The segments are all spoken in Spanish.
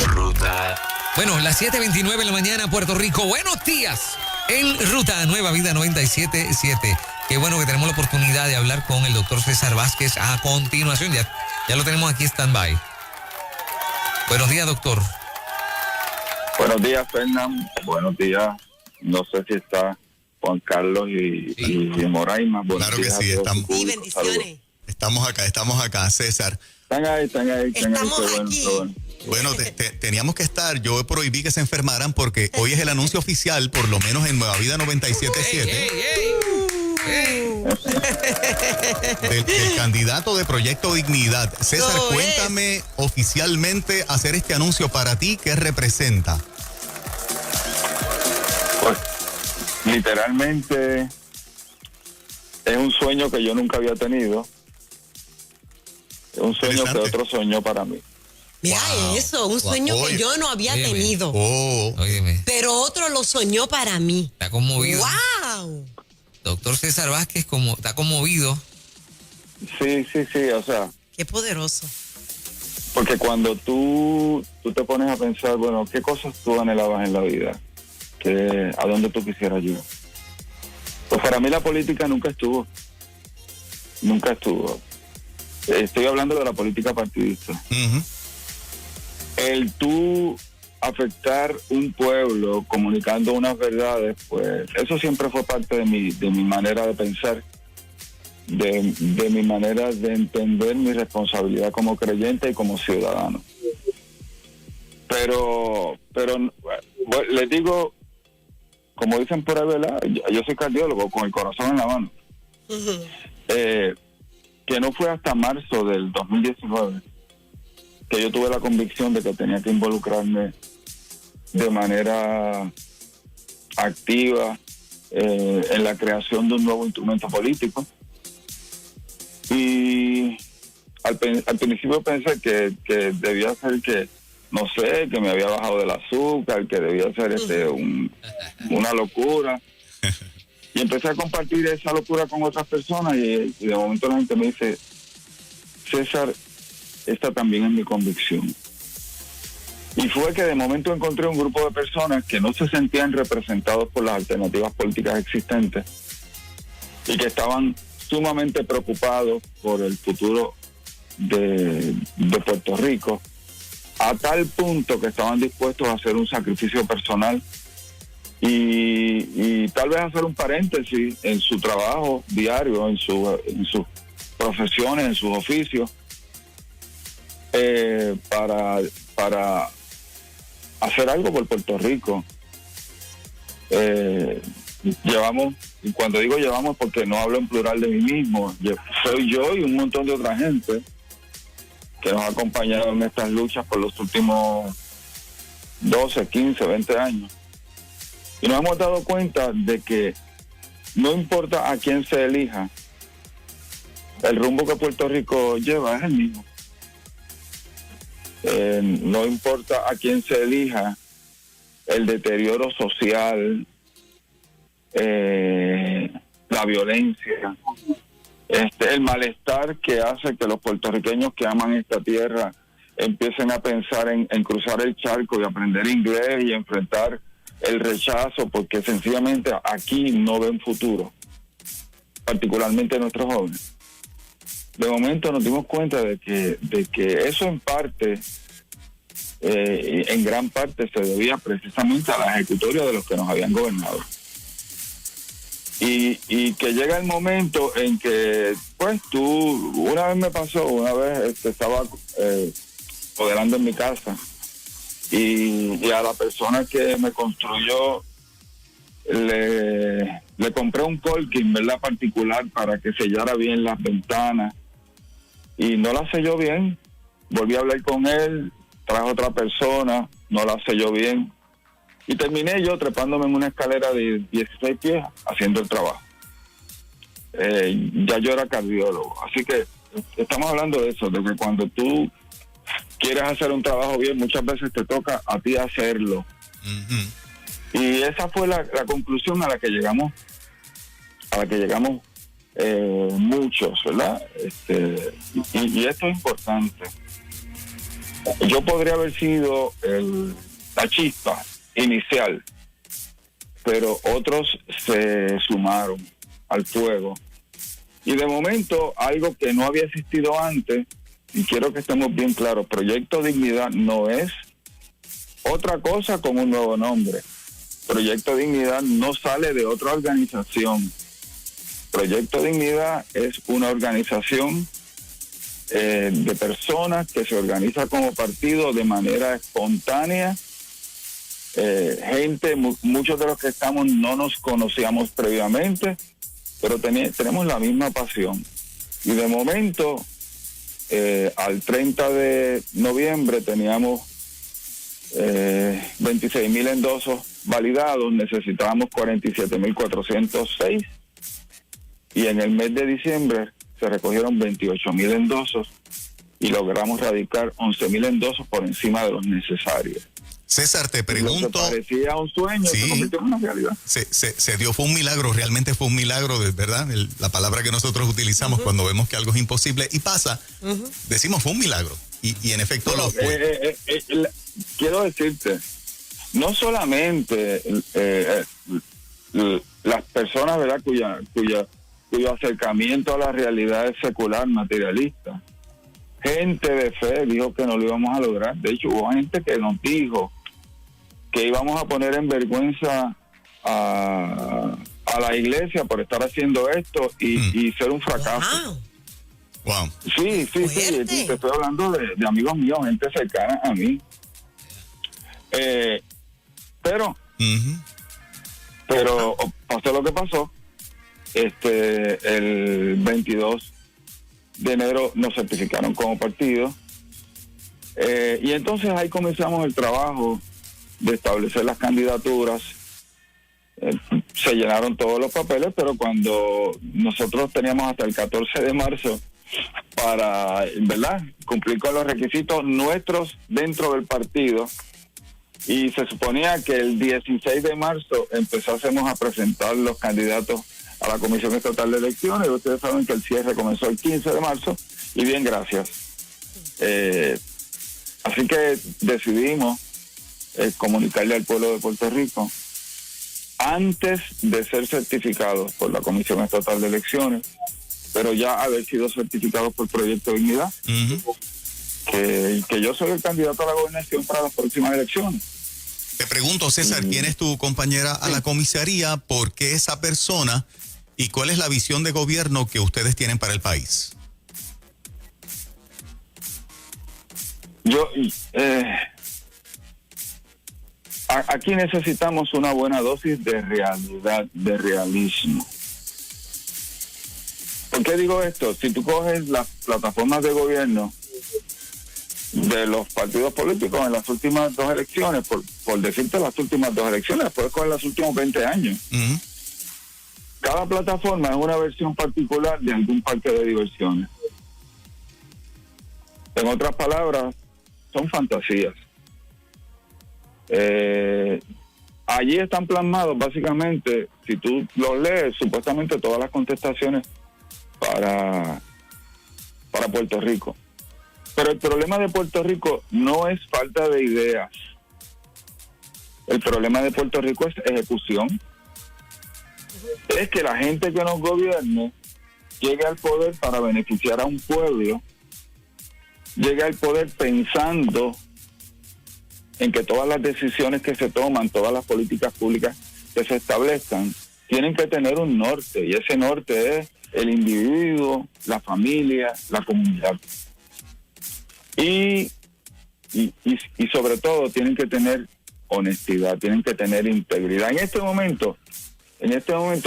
Ruta. Bueno, las 7:29 de la mañana, Puerto Rico. Buenos días. En Ruta Nueva Vida 97.7. Qué bueno que tenemos la oportunidad de hablar con el doctor César Vázquez a continuación. Ya lo tenemos aquí stand-by. Buenos días, doctor. Buenos días, Fernán. Buenos días. No sé si está Juan Carlos y Moraima. Claro que sí, estamos. Sí, bendiciones. Estamos acá, César. Están ahí. Estamos aquí. Bueno, teníamos que estar. Yo prohibí que se enfermaran porque hoy es el anuncio oficial, por lo menos en Nueva Vida 97.7. Del candidato de Proyecto Dignidad. César, Eso cuéntame oficialmente hacer este anuncio para ti, ¿qué representa? Pues, literalmente, es un sueño que yo nunca había tenido. Es un sueño que otro soñó para mí. Mira eso, un sueño que yo no había tenido. Óyeme. Pero otro lo soñó para mí. Está conmovido. ¡Wow! Doctor César Vázquez está conmovido. Sí, o sea, Qué poderoso. porque cuando tú te pones a pensar, bueno, ¿qué cosas tú anhelabas en la vida? ¿A dónde tú quisieras llegar? Pues para mí la política nunca estuvo. Estoy hablando de la política partidista. Uh-huh. El tú afectar un pueblo comunicando unas verdades, pues eso siempre fue parte de mi manera de pensar, de mi manera de entender mi responsabilidad como creyente y como ciudadano. Pero les digo, como dicen por ahí, ¿verdad? Yo soy cardiólogo con el corazón en la mano. Uh-huh. Que no fue hasta marzo del 2019 que yo tuve la convicción de que tenía que involucrarme de manera activa en la creación de un nuevo instrumento político. Y al principio pensé que debía ser que me había bajado del azúcar, que debía ser una locura. Y empecé a compartir esa locura con otras personas y de momento la gente me dice, César, esta también es mi convicción. Y fue que de momento encontré un grupo de personas que no se sentían representados por las alternativas políticas existentes y que estaban sumamente preocupados por el futuro de Puerto Rico, a tal punto que estaban dispuestos a hacer un sacrificio personal y tal vez hacer un paréntesis en su trabajo diario, en sus profesiones, en sus oficios, para hacer algo por Puerto Rico. Llevamos, y cuando digo llevamos porque no hablo en plural de mí mismo, soy yo y un montón de otra gente que nos ha acompañado en estas luchas por los últimos 12, 15, 20 años. Y nos hemos dado cuenta de que no importa a quién se elija, el rumbo que Puerto Rico lleva es el mismo. No importa a quién se elija, el deterioro social, la violencia, el malestar que hace que los puertorriqueños que aman esta tierra empiecen a pensar en cruzar el charco y aprender inglés y enfrentar el rechazo porque sencillamente aquí no ven futuro, particularmente nuestros jóvenes. De momento nos dimos cuenta de que eso en parte, en gran parte se debía precisamente a la ejecutoria de los que nos habían gobernado. Y que llega el momento en que, pues una vez me pasó, estaba modelando en mi casa y a la persona que me construyó le compré un caulking, ¿verdad?, particular para que sellara bien las ventanas y no la selló bien. Volví a hablar con él, trajo otra persona, no la selló bien y terminé yo trepándome en una escalera de 16 pies haciendo el trabajo. Ya yo era cardiólogo, así que estamos hablando de eso, de que cuando tú quieres hacer un trabajo bien, muchas veces te toca a ti hacerlo. Uh-huh. Y esa fue la conclusión a la que llegamos muchos, ¿verdad? Y esto es importante. Yo podría haber sido la chispa inicial, pero otros se sumaron al fuego. Y de momento, algo que no había existido antes, y quiero que estemos bien claros, Proyecto Dignidad no es otra cosa con un nuevo nombre. Proyecto Dignidad no sale de otra organización. Proyecto Dignidad es una organización de personas que se organiza como partido de manera espontánea. Muchos de los que estamos no nos conocíamos previamente, pero tenemos la misma pasión. Y de momento, al 30 de noviembre teníamos 26,000 endosos validados, necesitábamos 47,406, y en el mes de diciembre se recogieron 28,000 endosos y logramos radicar 11,000 endosos por encima de los necesarios. César, te pregunto... Lo que parecía un sueño se convirtió en una realidad. Se dio, fue un milagro, realmente fue un milagro, ¿verdad? La palabra que nosotros utilizamos cuando vemos que algo es imposible y pasa, decimos fue un milagro. Y en efecto lo fue. Quiero decirte, no solamente las personas, ¿verdad?, cuyo acercamiento a la realidad es secular, materialista. Gente de fe dijo que no lo íbamos a lograr. De hecho, hubo gente que nos dijo que íbamos a poner en vergüenza a la iglesia por estar haciendo esto y ser un fracaso. Wow. Sí, te estoy hablando de amigos míos, gente cercana a mí. Pero pasó lo que pasó. El 22 de enero nos certificaron como partido, y entonces ahí comenzamos el trabajo de establecer las candidaturas. Se llenaron todos los papeles, pero cuando nosotros teníamos hasta el 14 de marzo para, ¿verdad?, cumplir con los requisitos nuestros dentro del partido, y se suponía que el 16 de marzo empezásemos a presentar los candidatos a la Comisión Estatal de Elecciones. Y ustedes saben que el cierre comenzó el 15 de marzo, y bien, gracias. Así que decidimos comunicarle al pueblo de Puerto Rico, antes de ser certificados por la Comisión Estatal de Elecciones, pero ya haber sido certificados por Proyecto Dignidad, que yo soy el candidato a la gobernación para las próximas elecciones. Te pregunto, César, ¿quién es tu compañera a la comisaría? ¿Por qué esa persona? ¿Y cuál es la visión de gobierno que ustedes tienen para el país? Aquí necesitamos una buena dosis de realidad, de realismo. ¿Por qué digo esto? Si tú coges las plataformas de gobierno de los partidos políticos en las últimas dos elecciones, por decirte las últimas dos elecciones, puedes coger los últimos 20 años. Cada plataforma es una versión particular de algún parque de diversiones. En otras palabras, son fantasías. Allí están plasmados básicamente, si tú los lees, supuestamente todas las contestaciones para Puerto Rico. Pero el problema de Puerto Rico no es falta de ideas. El problema de Puerto Rico es ejecución. Es que la gente que nos gobierne llegue al poder para beneficiar a un pueblo, llegue al poder pensando en que todas las decisiones que se toman, todas las políticas públicas que se establezcan, tienen que tener un norte, y ese norte es el individuo, la familia, la comunidad. Y sobre todo tienen que tener honestidad, tienen que tener integridad. En este momento,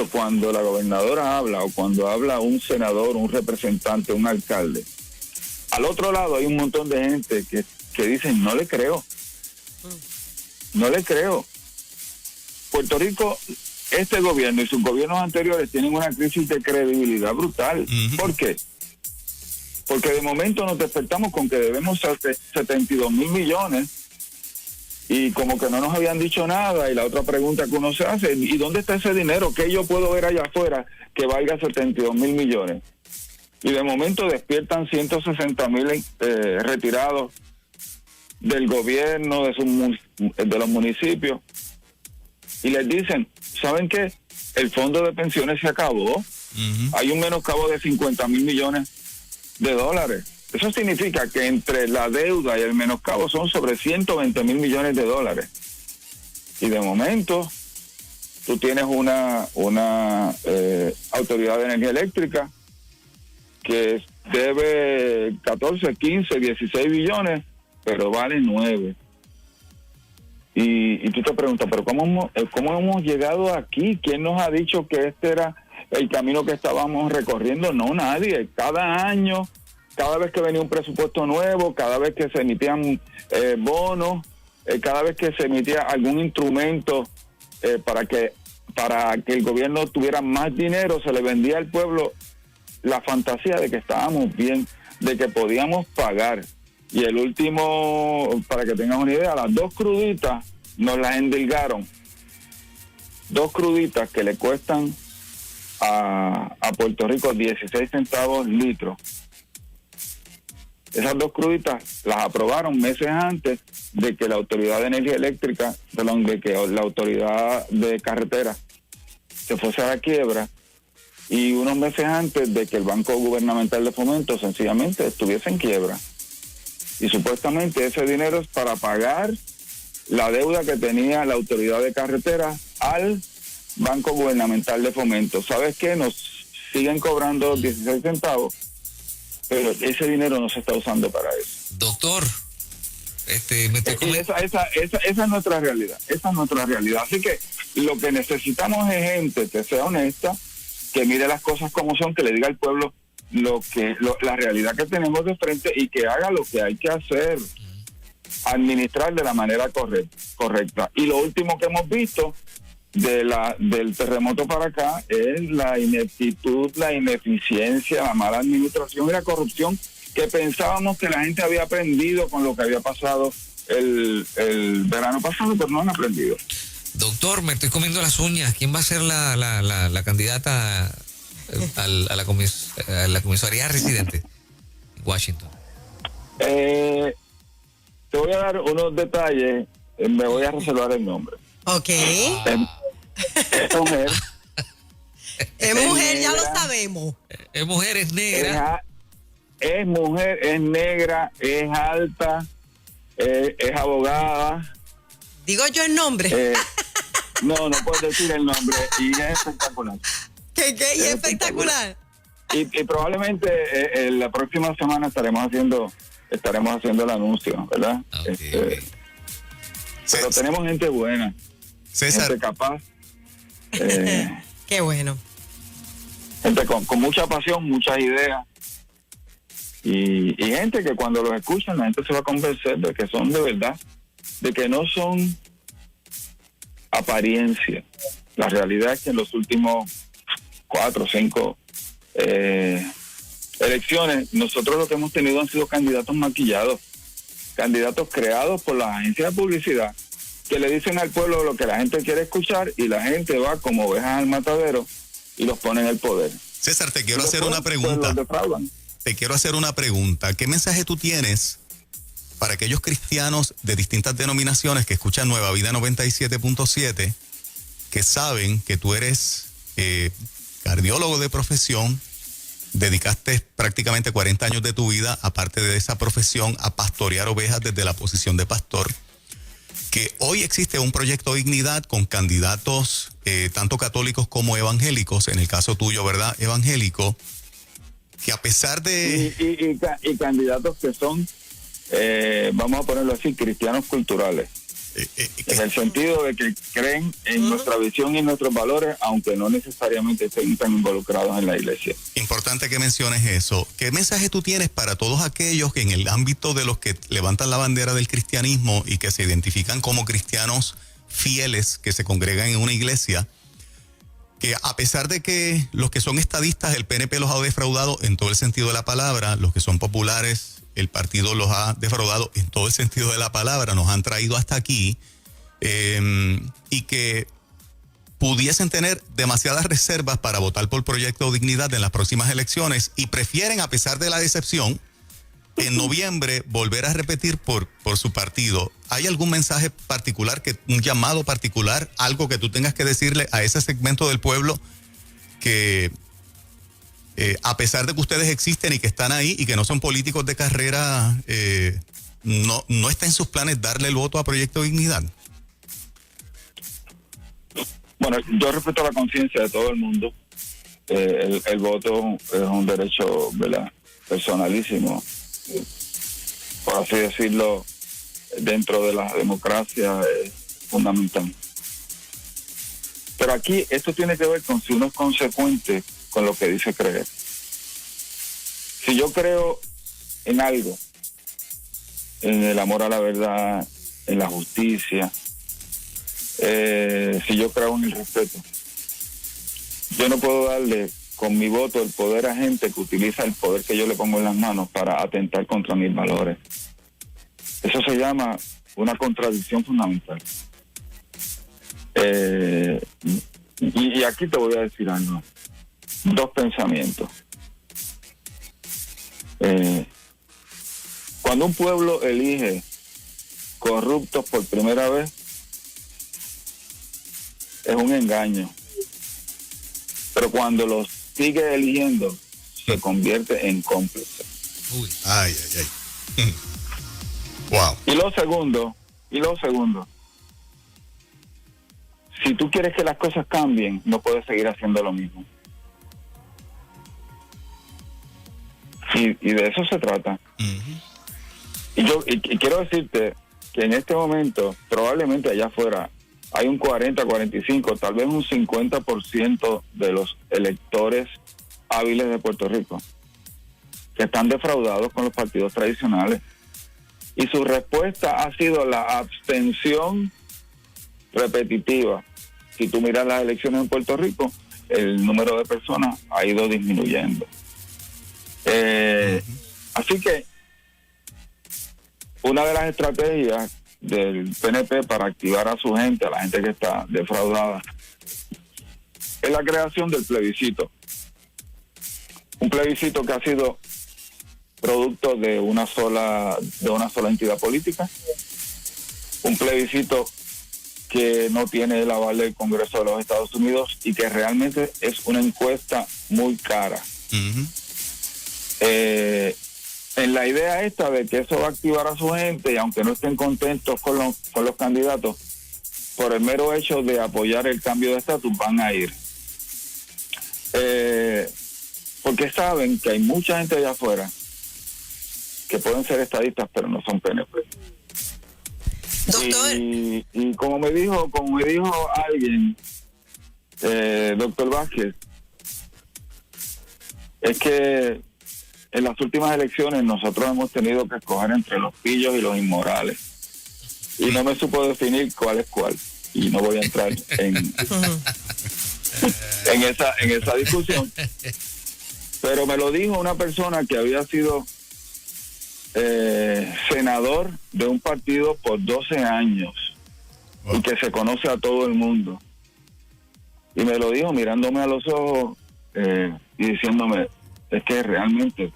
cuando la gobernadora habla, o cuando habla un senador, un representante, un alcalde, al otro lado hay un montón de gente que dicen, no le creo. Puerto Rico, este gobierno y sus gobiernos anteriores tienen una crisis de credibilidad brutal. ¿Por qué? Porque de momento nos despertamos con que debemos 72,000 millones y como que no nos habían dicho nada. Y la otra pregunta que uno se hace, ¿y dónde está ese dinero? ¿Qué yo puedo ver allá afuera que valga 72,000 millones? Y de momento despiertan 160,000 retirados del gobierno, de los municipios, y les dicen, ¿saben qué? El fondo de pensiones se acabó. Uh-huh. Hay un menoscabo de 50 mil millones de dólares. Eso significa que entre la deuda y el menoscabo son sobre 120 mil millones de dólares. Y de momento, tú tienes una autoridad de energía eléctrica que debe 14, 15, 16 billones, pero vale 9. Y tú te preguntas, ¿pero cómo hemos llegado aquí? ¿Quién nos ha dicho que este era el camino que estábamos recorriendo? No, nadie. Cada año, cada vez que venía un presupuesto nuevo, cada vez que se emitían bonos, cada vez que se emitía algún instrumento para que el gobierno tuviera más dinero, se le vendía al pueblo la fantasía de que estábamos bien, de que podíamos pagar. Y el último, para que tengas una idea, las 2 cruditas nos las endilgaron. 2 cruditas que le cuestan a Puerto Rico 16 centavos litro. Esas 2 cruditas las aprobaron meses antes de que la Autoridad de Energía Eléctrica, de que la Autoridad de Carretera se fuese a la quiebra, y unos meses antes de que el Banco Gubernamental de Fomento sencillamente estuviese en quiebra. Y supuestamente ese dinero es para pagar la deuda que tenía la Autoridad de Carretera al Banco Gubernamental de Fomento. ¿Sabes qué? Nos siguen cobrando 16 centavos, pero ese dinero no se está usando para eso. Doctor, me estoy esa es nuestra realidad. Esa es nuestra realidad. Así que lo que necesitamos es gente que sea honesta, que mire las cosas como son, que le diga al pueblo la realidad que tenemos de frente y que haga lo que hay que hacer, administrar de la manera correcta. Y lo último que hemos visto del terremoto para acá es la ineptitud, la ineficiencia, la mala administración y la corrupción que pensábamos que la gente había aprendido con lo que había pasado el verano pasado, pero no han aprendido. Doctor, me estoy comiendo las uñas. ¿Quién va a ser la candidata a la comisaría residente en Washington? Te voy a dar unos detalles. Me voy a reservar el nombre. Ok. Es mujer. Es mujer, ya lo sabemos. Es mujer, es negra. Es mujer, es negra, es alta, es abogada. ¿Digo yo el nombre? No puedo decir el nombre. Y es espectacular. ¿Qué? ¿Y es espectacular? Y probablemente la próxima semana estaremos haciendo el anuncio, ¿verdad? Okay. Pero tenemos gente buena, César, gente capaz. Qué bueno. Gente con mucha pasión, muchas ideas. Y gente que cuando los escuchan, la gente se va a convencer de que son de verdad, de que no son apariencia. La realidad es que en los últimos 4 o 5 elecciones, nosotros lo que hemos tenido han sido candidatos maquillados, candidatos creados por las agencias de publicidad, que le dicen al pueblo lo que la gente quiere escuchar y la gente va como ovejas al matadero y los pone en el poder. César, te quiero hacer una pregunta. ¿Qué mensaje tú tienes para aquellos cristianos de distintas denominaciones que escuchan Nueva Vida 97.7, que saben que tú eres cardiólogo de profesión, dedicaste prácticamente 40 años de tu vida, aparte de esa profesión, a pastorear ovejas desde la posición de pastor, que hoy existe un proyecto Dignidad con candidatos tanto católicos como evangélicos, en el caso tuyo, ¿verdad? Evangélico, que a pesar de... Y candidatos que son, vamos a ponerlo así, cristianos culturales. En el sentido de que creen en nuestra visión y nuestros valores, aunque no necesariamente estén tan involucrados en la iglesia. Importante que menciones eso. ¿Qué mensaje tú tienes para todos aquellos que en el ámbito de los que levantan la bandera del cristianismo y que se identifican como cristianos fieles, que se congregan en una iglesia, que a pesar de que los que son estadistas, el PNP los ha defraudado en todo el sentido de la palabra, los que son populares, el partido los ha defraudado en todo el sentido de la palabra, nos han traído hasta aquí, y que pudiesen tener demasiadas reservas para votar por Proyecto Dignidad en las próximas elecciones y prefieren, a pesar de la decepción, en noviembre volver a repetir por su partido. ¿Hay algún mensaje particular, un llamado particular, algo que tú tengas que decirle a ese segmento del pueblo que a pesar de que ustedes existen y que están ahí y que no son políticos de carrera, no está en sus planes darle el voto a Proyecto Dignidad? Bueno, yo respeto la conciencia de todo el mundo. El voto es un derecho, ¿verdad?, personalísimo, por así decirlo, dentro de la democracia es fundamental. Pero aquí esto tiene que ver con si uno es consecuente con lo que dice creer. Si yo creo en algo, en el amor a la verdad, en la justicia, si yo creo en el respeto, yo no puedo darle con mi voto el poder a gente que utiliza el poder que yo le pongo en las manos para atentar contra mis valores. Eso se llama una contradicción fundamental. Y aquí te voy a decir algo. 2 pensamientos. Cuando un pueblo elige corruptos por primera vez, es un engaño. Pero cuando los sigue eligiendo, se convierte en cómplice. Uy. Ay. Wow. Y lo segundo, si tú quieres que las cosas cambien, no puedes seguir haciendo lo mismo. Y de eso se trata. Uh-huh. Y quiero decirte que en este momento, probablemente allá afuera, hay un 40, 45, tal vez un 50% de los electores hábiles de Puerto Rico que están defraudados con los partidos tradicionales. Y su respuesta ha sido la abstención repetitiva. Si tú miras las elecciones en Puerto Rico, el número de personas ha ido disminuyendo. Así que una de las estrategias del PNP para activar a su gente, a la gente que está defraudada, es la creación del plebiscito. Un plebiscito que ha sido producto de una sola entidad política, un plebiscito que no tiene el aval del Congreso de los Estados Unidos y que realmente es una encuesta muy cara. Uh-huh. En la idea esta de que eso va a activar a su gente, y aunque no estén contentos con los candidatos, por el mero hecho de apoyar el cambio de estatus, van a ir. Porque saben que hay mucha gente allá afuera que pueden ser estadistas, pero no son PNP. Doctor. Y como me dijo alguien, doctor Vázquez, es que en las últimas elecciones nosotros hemos tenido que escoger entre los pillos y los inmorales. Y no me supo definir cuál es cuál. Y no voy a entrar en esa discusión. Pero me lo dijo una persona que había sido senador de un partido por 12 años. Wow. Y que se conoce a todo el mundo. Y me lo dijo mirándome a los ojos y diciéndome, es que realmente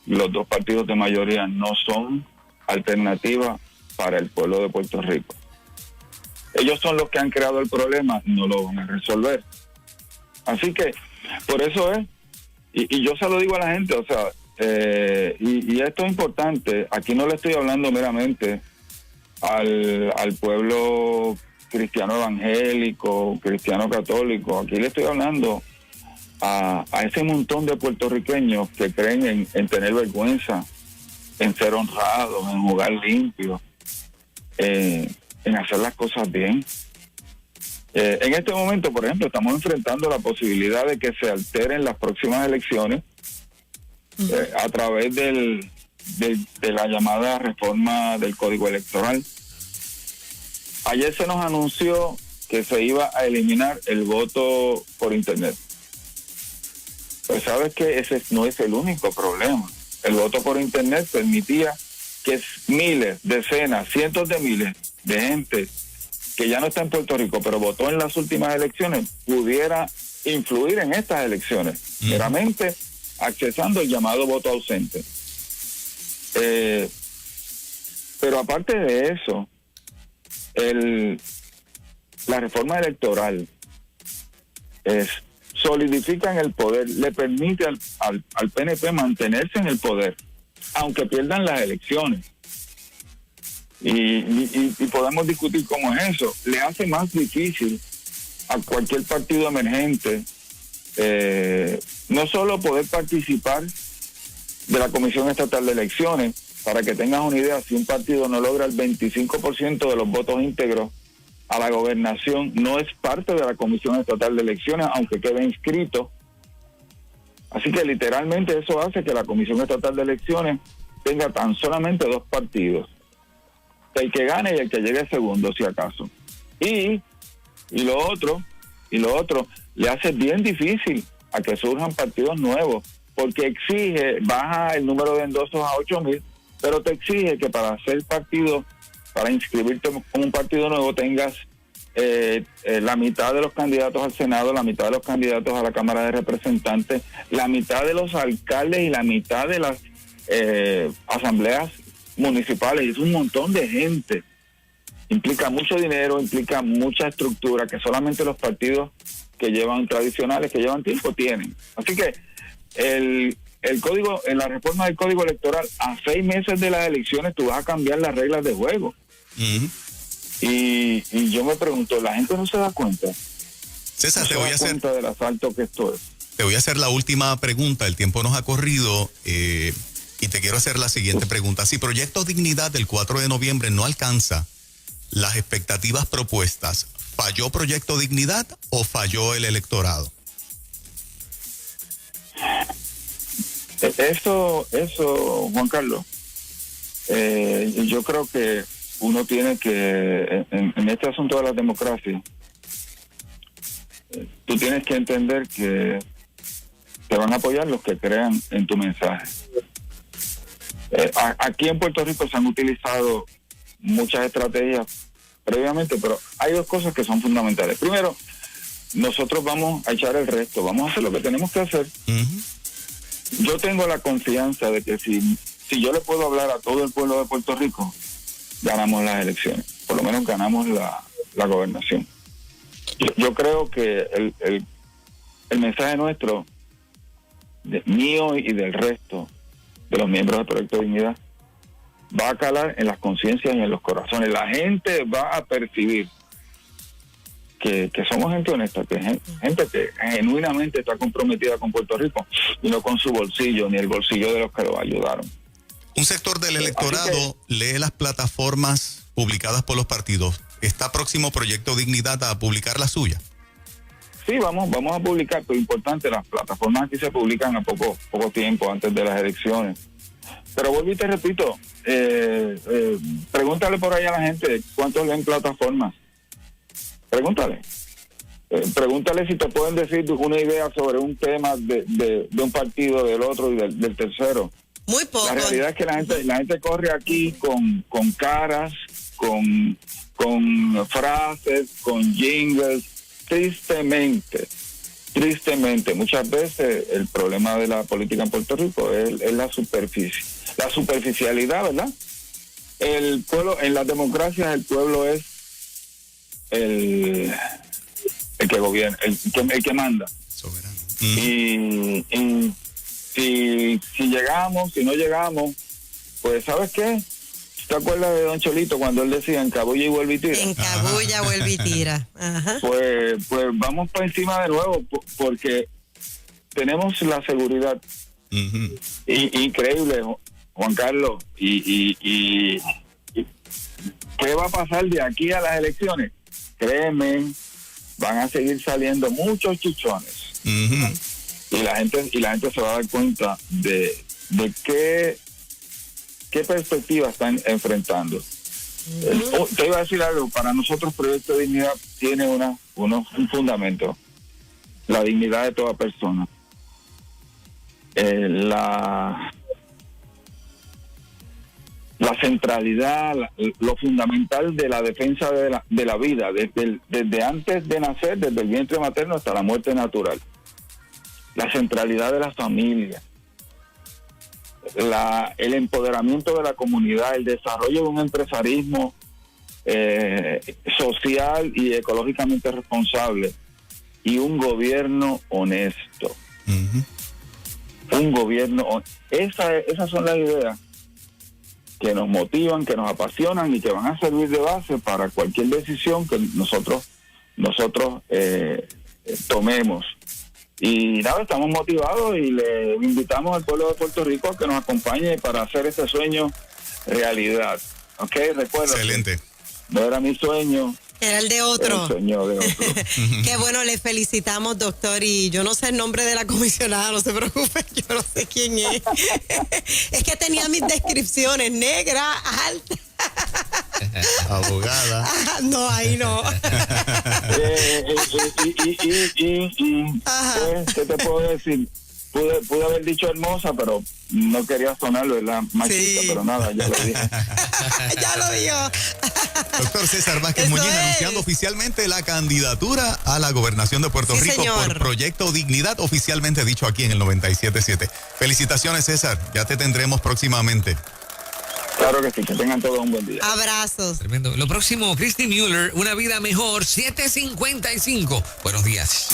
los 2 partidos de mayoría no son alternativa para el pueblo de Puerto Rico. Ellos son los que han creado el problema, no lo van a resolver. Así que, por eso es, y yo se lo digo a la gente, o sea, y esto es importante, aquí no le estoy hablando meramente al pueblo cristiano evangélico, cristiano católico, aquí le estoy hablando a ese montón de puertorriqueños que creen en tener vergüenza, en ser honrados, en jugar limpio, en hacer las cosas bien. En este momento, por ejemplo, estamos enfrentando la posibilidad de que se alteren las próximas elecciones a través de la llamada reforma del Código Electoral. Ayer se nos anunció que se iba a eliminar el voto por Internet. Pues sabes que ese no es el único problema. El voto por Internet permitía que miles, decenas, cientos de miles de gente que ya no está en Puerto Rico, pero votó en las últimas elecciones, pudiera influir en estas elecciones, meramente accesando el llamado voto ausente. Pero aparte de eso, la reforma electoral solidifica en el poder, le permite al PNP mantenerse en el poder, aunque pierdan las elecciones. Y podemos discutir cómo es eso. Le hace más difícil a cualquier partido emergente no solo poder participar de la Comisión Estatal de Elecciones. Para que tengas una idea, si un partido no logra el 25% de los votos íntegros a la gobernación, no es parte de la Comisión Estatal de Elecciones, aunque quede inscrito. Así que literalmente eso hace que la Comisión Estatal de Elecciones tenga tan solamente 2 partidos, el que gane y el que llegue segundo, si acaso. Y lo otro le hace bien difícil a que surjan partidos nuevos, porque exige, baja el número de endosos a 8,000, pero te exige que para ser partido, para inscribirte como un partido nuevo, tengas la mitad de los candidatos al Senado, la mitad de los candidatos a la Cámara de Representantes, la mitad de los alcaldes y la mitad de las asambleas municipales. Es un montón de gente. Implica mucho dinero, implica mucha estructura que solamente los partidos que llevan tradicionales, que llevan tiempo, tienen. Así que el código, en la reforma del Código Electoral, a 6 meses de las elecciones tú vas a cambiar las reglas de juego. Uh-huh. Y yo me pregunto, ¿la gente no se da cuenta? César, te voy a hacer cuenta del asalto que esto es. Te voy a hacer la última pregunta, el tiempo nos ha corrido y te quiero hacer la siguiente pregunta. Si Proyecto Dignidad del 4 de noviembre no alcanza las expectativas propuestas, ¿falló Proyecto Dignidad o falló el electorado? Eso, Juan Carlos, yo creo que uno tiene que, en este asunto de la democracia, tú tienes que entender que te van a apoyar los que crean en tu mensaje. Aquí en Puerto Rico se han utilizado muchas estrategias previamente, pero hay 2 cosas que son fundamentales. Primero, nosotros vamos a echar el resto, vamos a hacer lo que tenemos que hacer. Uh-huh. Yo tengo la confianza de que si yo le puedo hablar a todo el pueblo de Puerto Rico, ganamos las elecciones, por lo menos ganamos la gobernación. Yo creo que el mensaje nuestro, mío y del resto de los miembros del Proyecto de Dignidad, va a calar en las conciencias y en los corazones. La gente va a percibir que somos gente honesta, que gente que genuinamente está comprometida con Puerto Rico y no con su bolsillo ni el bolsillo de los que lo ayudaron. Un sector del electorado lee las plataformas publicadas por los partidos. ¿Está próximo Proyecto Dignidad a publicar la suya? Sí, vamos a publicar, pero importante, las plataformas aquí se publican a poco tiempo antes de las elecciones. Pero vuelvo y te repito, pregúntale por ahí a la gente cuántos leen plataformas. Pregúntale si te pueden decir una idea sobre un tema de un partido, del otro y del tercero. Muy poco. La realidad es que la gente corre aquí con caras, con frases, con jingles, tristemente. Muchas veces el problema de la política en Puerto Rico es la superficie, la superficialidad, ¿verdad? El pueblo, en las democracias, el pueblo es el que gobierna, el que manda. Soberano. Y si llegamos, si no llegamos, pues ¿sabes qué? ¿Te acuerdas de Don Cholito cuando él decía encabulla y vuelve y tira? Encabulla, vuelve y tira. Ajá. Pues vamos para encima de nuevo, porque tenemos la seguridad. Uh-huh. Increíble, Juan Carlos. Y ¿qué va a pasar de aquí a las elecciones? Créeme, van a seguir saliendo muchos chichones. Uh-huh. Y la gente se va a dar cuenta de qué perspectiva están enfrentando. Uh-huh. Te iba a decir algo, para nosotros Proyecto de Dignidad tiene un fundamento: la dignidad de toda persona. La centralidad, lo fundamental de la defensa de la vida, desde antes de nacer, desde el vientre materno hasta la muerte natural. La centralidad de la familia. el empoderamiento de la comunidad, el desarrollo de un empresarismo social y ecológicamente responsable y un gobierno honesto. Un gobierno, esas son las ideas que nos motivan, que nos apasionan y que van a servir de base para cualquier decisión que nosotros tomemos. Y nada, estamos motivados y le invitamos al pueblo de Puerto Rico a que nos acompañe para hacer este sueño realidad. ¿Ok? Recuerda. Excelente. No era mi sueño. Era el de otro. Era el sueño de otro. Qué bueno, le felicitamos, doctor. Y yo no sé el nombre de la comisionada, no se preocupe, yo no sé quién es. Es que tenía mis descripciones, negra, alta. Abogada. No, ahí no. ¿Qué te puedo decir? Pude haber dicho hermosa, pero no quería sonarlo, ¿verdad? Machista, Sí. pero nada, ya lo dije. Ya lo dijo. Doctor César Vázquez Eso Muñiz es. anunciando oficialmente la candidatura a la gobernación de Puerto Sí, Rico señor. por Proyecto Dignidad, oficialmente dicho aquí en el 97.7. Felicitaciones, César. Ya te tendremos próximamente. Claro que sí, que tengan todos un buen día. Abrazos. Tremendo. Lo próximo, Christy Mueller, Una Vida Mejor, 7:55. Buenos días.